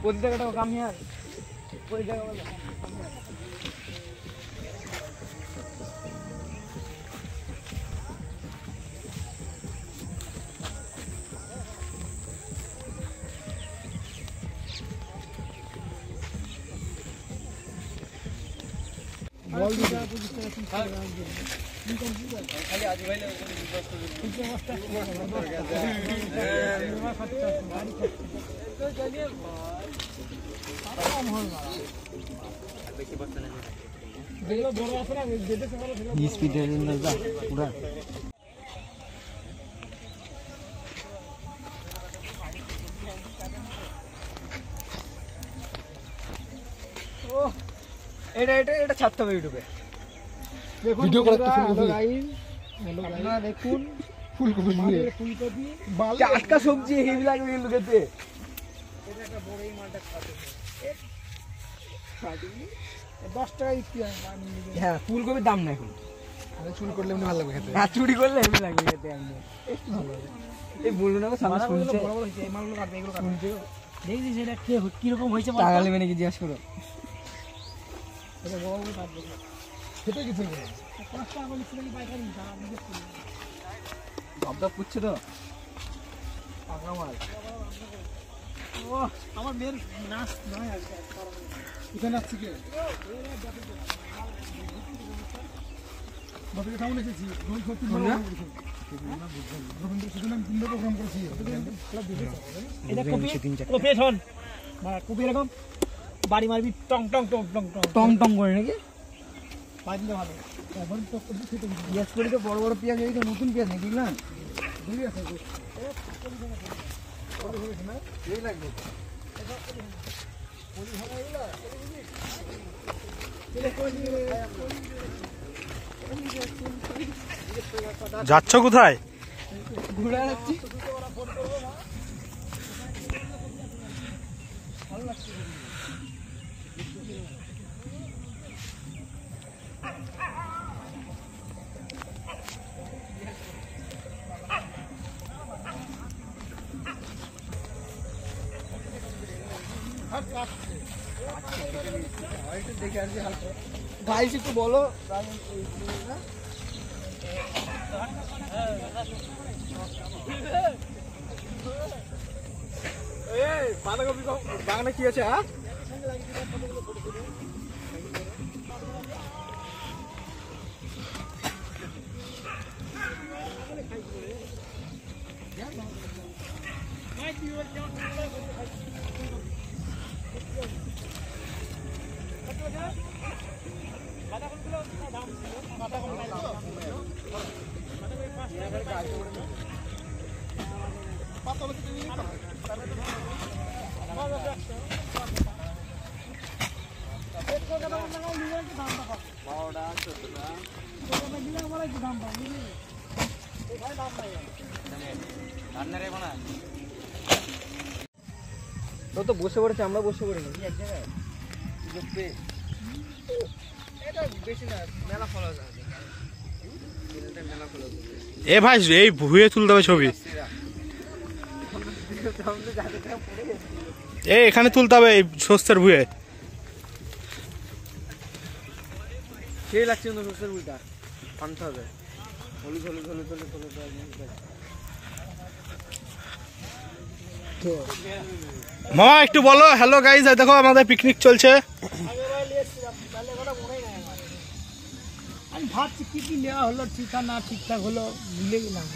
কোন জায়গাটা কামি আর ওই জায়গা বলে বল দিটা পজিশন খালি আজ ভাইলে এটা ছাড়তে হবে ইউটিউবে ভিডিও করতে আপনারা দেখুন ফুলকপি টাটকা সবজি হেভি লাগবে কিন্তু খেতে এটা একটা বড় এই মালটা খাবে 10 টাকা বিক্রি হয় হ্যাঁ ফুলকপির দাম না এখন আরে চুরি করলে এমনি ভালো লাগবে খেতে হ্যাঁ চুরি করলে হেভি লাগবে খেতে একদম একটু ভালো লাগে এই বললো না সামনে শুনছে বড় বড় হইছে এই মালগুলো কাটবে এগুলো কাটবে দেখি সেটা কি রকম হইছে টাকা নেবে নাকি জিজ্ঞাসা করো এটা বড় বড় কাটবে খেতে কিছু না 5 টাকা বলি ছিল কি পাইকারি দাম নিজে ভাবটা পুচ্ছে তো টাকা মাল ও আমার মেয়ের নাচ নয় আর এটা নাচছে কে বাবা কেমন এসেছি রোজ সত্যি বড় রবীন্দ্র সুজলাম তিনটা প্রোগ্রাম করেছি এটা কপি শোন বা কপি এরকম বাড়ি মারবি টং টং টং টং টং টং করে নাকি বাড়িতে ভালো এখন তো খেতে পেঁয়াজ করি তো বড় বড় পেঁয়াজ এই তো নতুন পেঁয়াজ নাকি না ঠিক আছে এই লাগবে যাচ্ছ কোথায়? ঘুরে যাচ্ছি। গাইস একটু বলো বাঁধাকপি বাগানে কি আছে? হ্যাঁ তো বসে পড়েছে, আমরা বসে পড়ি নাকি এক জায়গায়? এ ভাই এই ভুয়ে তুলতে হবে ছবি, এখানে তুলতে হবে এই শস্যের ভুয়ে। সেই লাগছে কিন্তু শস্যের ভুঁইটা আনতে হবে। হলুদ হলুদ হলুদ হলুদ হলুদ মামা একটু বলো হ্যালো গাইজ, দেখো আমাদের পিকনিক চলছে। আমি ভাবছি কি কি নেওয়া হলো, ঠিকঠাক না ঠিকঠাক হলো, ভুলে গেলাম।